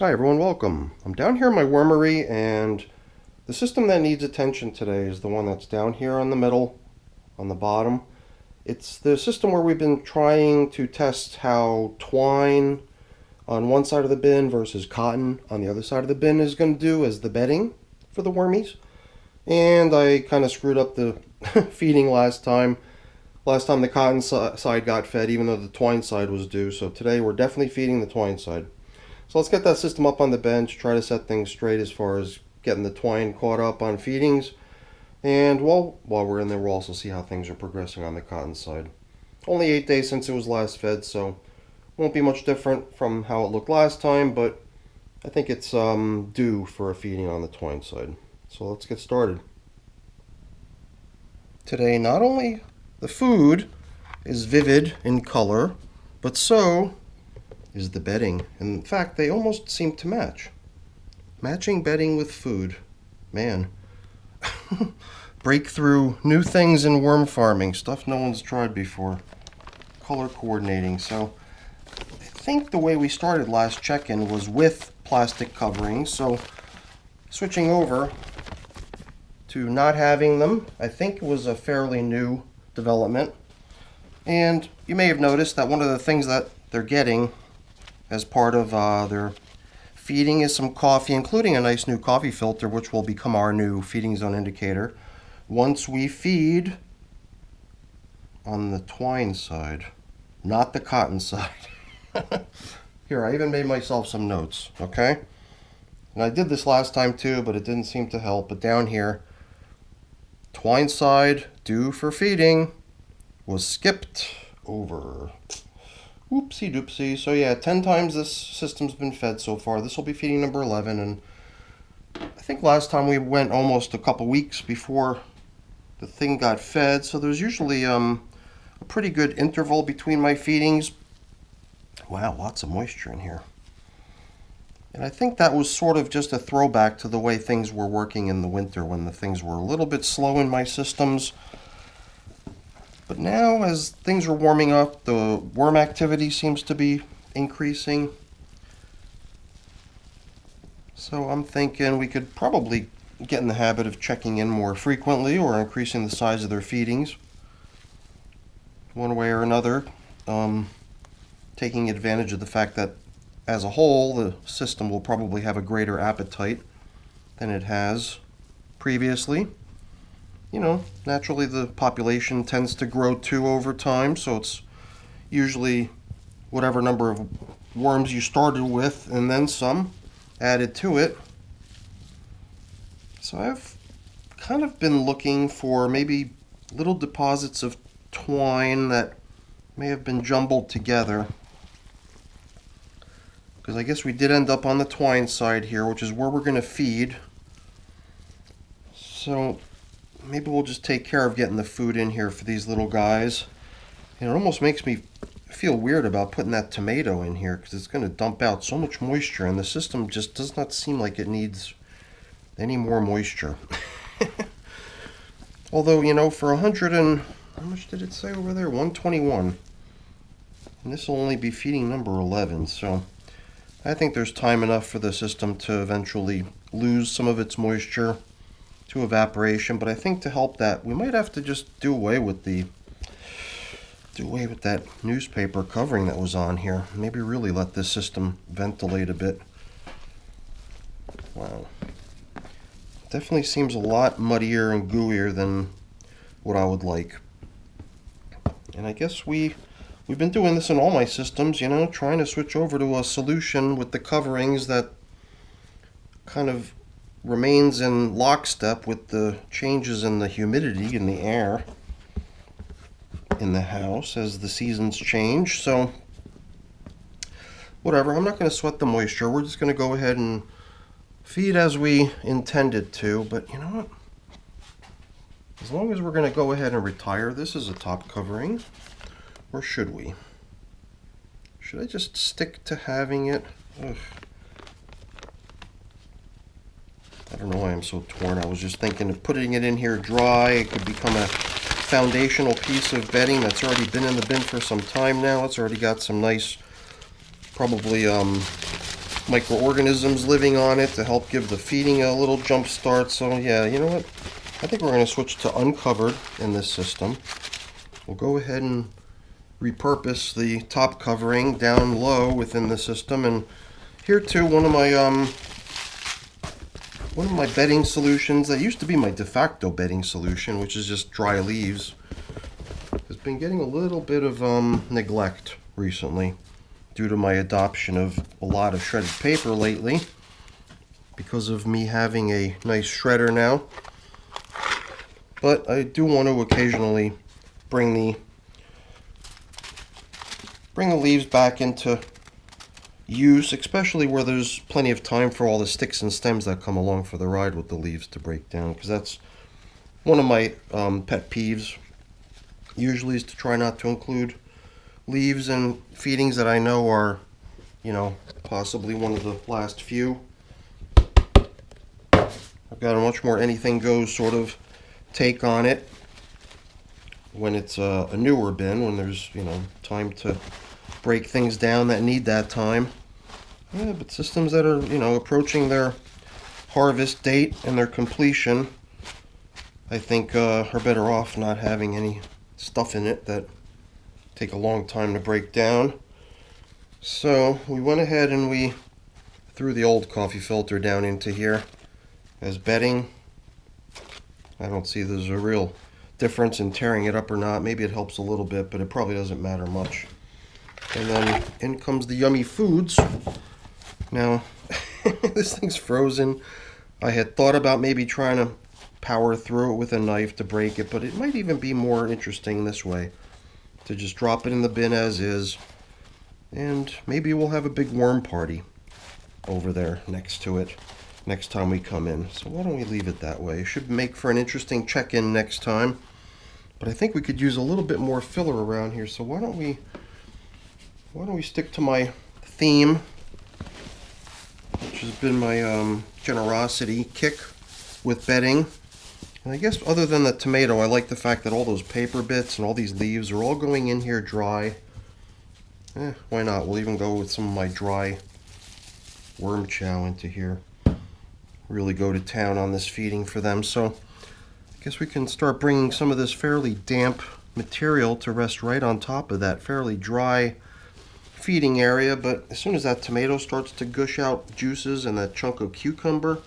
Hi everyone, welcome. I'm down here in my wormery, and the system that needs attention today is the one that's down here on the middle, on the bottom. It's the system where we've been trying to test how twine on one side of the bin versus cotton on the other side of the bin is going to do as the bedding for the wormies. And I kind of screwed up the feeding last time. Last time the cotton side got fed, even though the twine side was due. So today we're definitely feeding the twine side. So let's get that system up on the bench, try to set things straight as far as getting the twine caught up on feedings. And while we're in there, we'll also see how things are progressing on the cotton side. Only 8 days since it was last fed, so won't be much different from how it looked last time, but I think it's due for a feeding on the twine side. So let's get started. Today, not only the food is vivid in color, but so is the bedding. In fact, they almost seem to match. Matching bedding with food. Man. Breakthrough, new things in worm farming, stuff no one's tried before. Color coordinating. So I think the way we started last check-in was with plastic coverings. So switching over to not having them, I think it was a fairly new development. And you may have noticed that one of the things that they're getting as part of their feeding is some coffee, including a nice new coffee filter, which will become our new feeding zone indicator once we feed on the twine side, not the cotton side. Here, I even made myself some notes, okay? And I did this last time too, but it didn't seem to help. But down here, twine side due for feeding was skipped over. Oopsie doopsie. So yeah, 10 times this system's been fed so far. This will be feeding number 11, and I think last time we went almost a couple weeks before the thing got fed, so there's usually a pretty good interval between my feedings. Wow, lots of moisture in here. And I think that was sort of just a throwback to the way things were working in the winter when the things were a little bit slow in my systems. But now, as things are warming up, the worm activity seems to be increasing. So I'm thinking we could probably get in the habit of checking in more frequently or increasing the size of their feedings. One way or another, taking advantage of the fact that as a whole, the system will probably have a greater appetite than it has previously. You know, naturally the population tends to grow too over time, so it's usually whatever number of worms you started with and then some added to it. So I've kind of been looking for maybe little deposits of twine that may have been jumbled together, because I guess we did end up on the twine side here, which is where we're going to feed. So maybe we'll just take care of getting the food in here for these little guys. And it almost makes me feel weird about putting that tomato in here, because it's going to dump out so much moisture, and the system just does not seem like it needs any more moisture. Although, you know, for 100 and, how much did it say over there? 121. And this will only be feeding number 11, so I think there's time enough for the system to eventually lose some of its moisture to evaporation. But I think to help that, we might have to just do away with that newspaper covering that was on here. Maybe really let this system ventilate a bit. Wow. Definitely seems a lot muddier and gooier than what I would like. And I guess we've been doing this in all my systems, you know, trying to switch over to a solution with the coverings that kind of remains in lockstep with the changes in the humidity in the air in the house as the seasons change. So whatever, I'm not going to sweat the moisture. We're just going to go ahead and feed as we intended to. But you know what? As long as we're going to go ahead and retire this as a top covering, or should we? Should I just stick to having it? Ugh. I don't know why I'm so torn. I was just thinking of putting it in here dry. It could become a foundational piece of bedding that's already been in the bin for some time now. It's already got some nice, probably microorganisms living on it to help give the feeding a little jump start. So yeah, you know what? I think we're going to switch to uncovered in this system. We'll go ahead and repurpose the top covering down low within the system, and here too, one of my bedding solutions that used to be my de facto bedding solution, which is just dry leaves, has been getting a little bit of neglect recently due to my adoption of a lot of shredded paper lately, because of me having a nice shredder now. But I do want to occasionally bring the leaves back into use, especially where there's plenty of time for all the sticks and stems that come along for the ride with the leaves to break down, because that's one of my pet peeves usually, is to try not to include leaves and feedings that I know are, you know, possibly one of the last few. I've got a much more anything goes sort of take on it when it's a newer bin, when there's, you know, time to break things down that need that time. Yeah, but systems that are, you know, approaching their harvest date and their completion, I think are better off not having any stuff in it that take a long time to break down. So we went ahead and we threw the old coffee filter down into here as bedding. I don't see there's a real difference in tearing it up or not. Maybe it helps a little bit, but it probably doesn't matter much. And then in comes the yummy foods. Now, this thing's frozen. I had thought about maybe trying to power through it with a knife to break it, but it might even be more interesting this way, to just drop it in the bin as is, and maybe we'll have a big worm party over there next to it next time we come in. So why don't we leave it that way? It should make for an interesting check-in next time, but I think we could use a little bit more filler around here. So why don't we stick to my theme, which has been my generosity kick with bedding. And I guess other than the tomato, I like the fact that all those paper bits and all these leaves are all going in here dry. Why not? We'll even go with some of my dry worm chow into here. Really go to town on this feeding for them. So I guess we can start bringing some of this fairly damp material to rest right on top of that fairly dry feeding area. But as soon as that tomato starts to gush out juices and that chunk of cucumber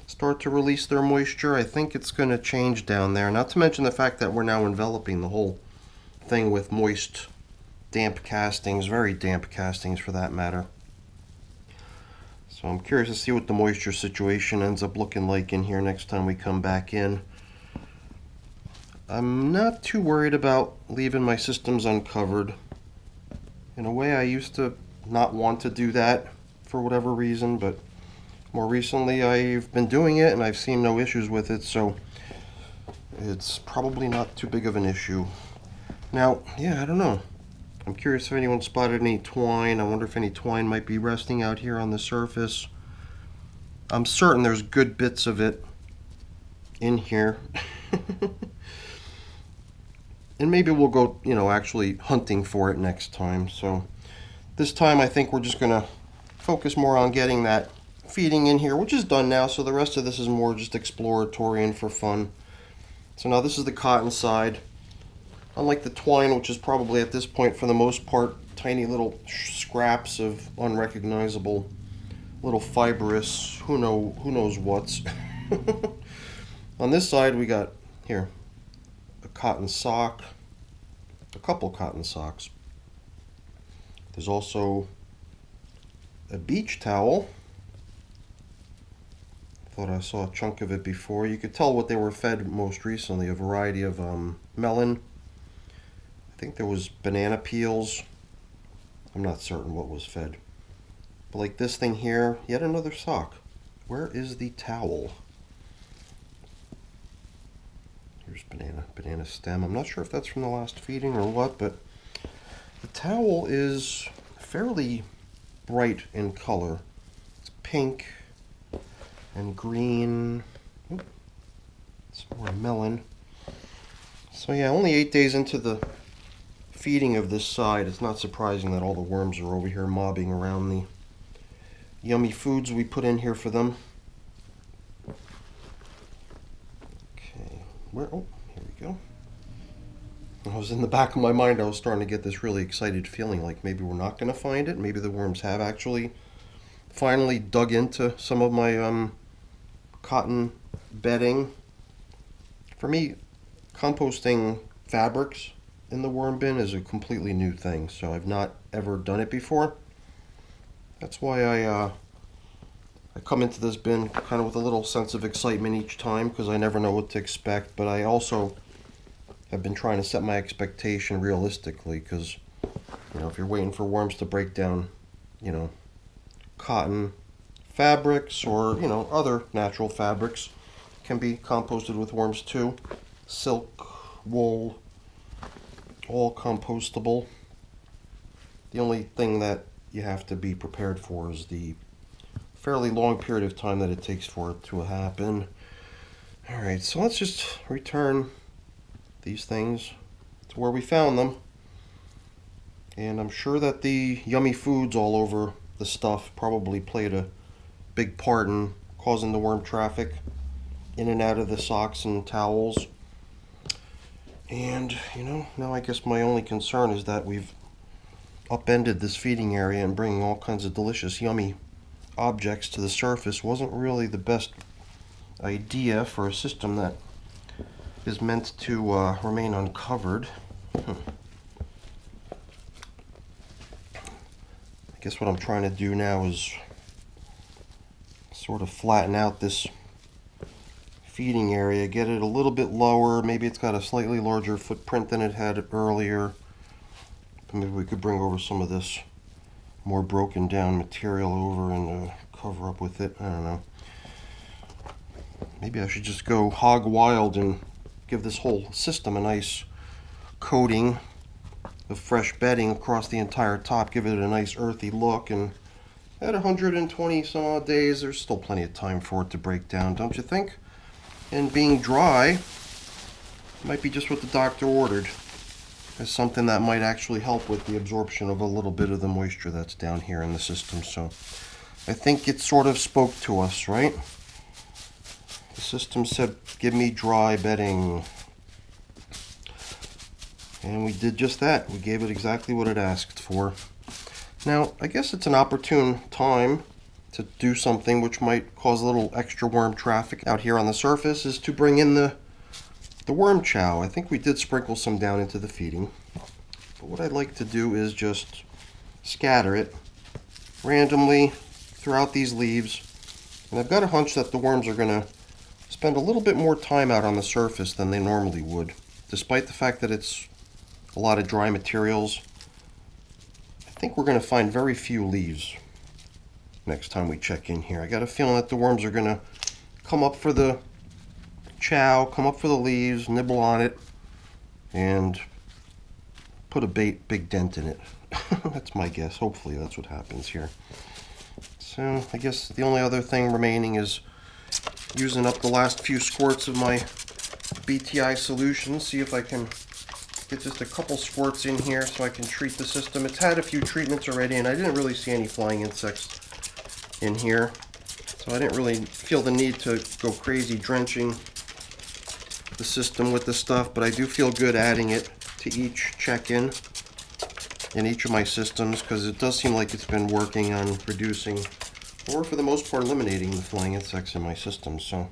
start to release their moisture, I think it's going to change down there. Not to mention the fact that we're now enveloping the whole thing with moist, damp castings, very damp castings for that matter. So I'm curious to see what the moisture situation ends up looking like in here next time we come back in. I'm not too worried about leaving my systems uncovered. In a way, I used to not want to do that for whatever reason, but more recently I've been doing it and I've seen no issues with it, so it's probably not too big of an issue. Now, yeah, I don't know. I'm curious if anyone spotted any twine. I wonder if any twine might be resting out here on the surface. I'm certain there's good bits of it in here. And maybe we'll go, you know, actually hunting for it next time. So this time I think we're just going to focus more on getting that feeding in here, which is done now, so the rest of this is more just exploratory and for fun. So now this is the cotton side. Unlike the twine, which is probably at this point for the most part tiny little scraps of unrecognizable little fibrous who knows what's. On this side we got here a cotton sock, a couple cotton socks. There's also a beach towel. Thought I saw a chunk of it before. You could tell what they were fed most recently, a variety of melon. I think there was banana peels. I'm not certain what was fed. But like this thing here, yet another sock. Where is the towel? Here's banana stem. I'm not sure if that's from the last feeding or what, but the towel is fairly bright in color. It's pink and green. It's more melon. So yeah, only 8 days into the feeding of this side, it's not surprising that all the worms are over here mobbing around yummy foods we put in here for them. Okay, oh, here we go. I was in the back of my mind, I was starting to get this really excited feeling like maybe we're not going to find it. Maybe the worms have actually finally dug into some of my cotton bedding. For me, composting fabrics in the worm bin is a completely new thing, so I've not ever done it before. That's why I come into this bin kind of with a little sense of excitement each time, because I never know what to expect, but I also have been trying to set my expectation realistically, because, you know, if you're waiting for worms to break down, you know, cotton fabrics or, you know, other natural fabrics can be composted with worms too. Silk, wool, all compostable. The only thing that you have to be prepared for is the fairly long period of time that it takes for it to happen. Alright, so let's just return these things to where we found them. And I'm sure that the yummy foods all over the stuff probably played a big part in causing the worm traffic in and out of the socks and towels. And, you know, now I guess my only concern is that we've upended this feeding area, and bringing all kinds of delicious, yummy objects to the surface wasn't really the best idea for a system that is meant to remain uncovered. I guess what I'm trying to do now is sort of flatten out this feeding area, get it a little bit lower. Maybe it's got a slightly larger footprint than it had earlier. But maybe we could bring over some of this more broken down material over and cover up with it. I don't know. Maybe I should just go hog wild and give this whole system a nice coating of fresh bedding across the entire top, give it a nice earthy look, and at 120 some odd days, there's still plenty of time for it to break down, don't you think? And being dry might be just what the doctor ordered, as something that might actually help with the absorption of a little bit of the moisture that's down here in the system. So I think it sort of spoke to us, right? The system said, give me dry bedding. And we did just that. We gave it exactly what it asked for. Now, I guess it's an opportune time to do something which might cause a little extra worm traffic out here on the surface, is to bring in the worm chow. I think we did sprinkle some down into the feeding. But what I'd like to do is just scatter it randomly throughout these leaves. And I've got a hunch that the worms are going to spend a little bit more time out on the surface than they normally would. Despite the fact that it's a lot of dry materials, I think we're going to find very few leaves next time we check in here. I got a feeling that the worms are going to come up for the chow, come up for the leaves, nibble on it, and put a big dent in it. That's my guess. Hopefully that's what happens here. So I guess the only other thing remaining is using up the last few squirts of my BTI solution. See if I can get just a couple squirts in here so I can treat the system. It's had a few treatments already, and I didn't really see any flying insects in here, so I didn't really feel the need to go crazy drenching the system with this stuff, but I do feel good adding it to each check-in in each of my systems, because it does seem like it's been working on reducing, or for the most part eliminating, the flying insects in my system. So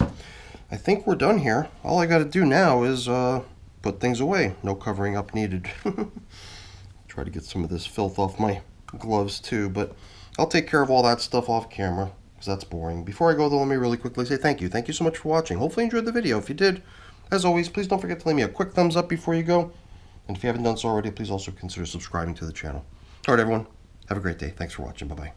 I think we're done here. All I got to do now is put things away. No covering up needed. Try to get some of this filth off my gloves too, but I'll take care of all that stuff off camera, because that's boring. Before I go though, let me really quickly say thank you. Thank you so much for watching. Hopefully you enjoyed the video. If you did, as always, please don't forget to leave me a quick thumbs up before you go. And if you haven't done so already, please also consider subscribing to the channel. Alright everyone, have a great day. Thanks for watching. Bye-bye.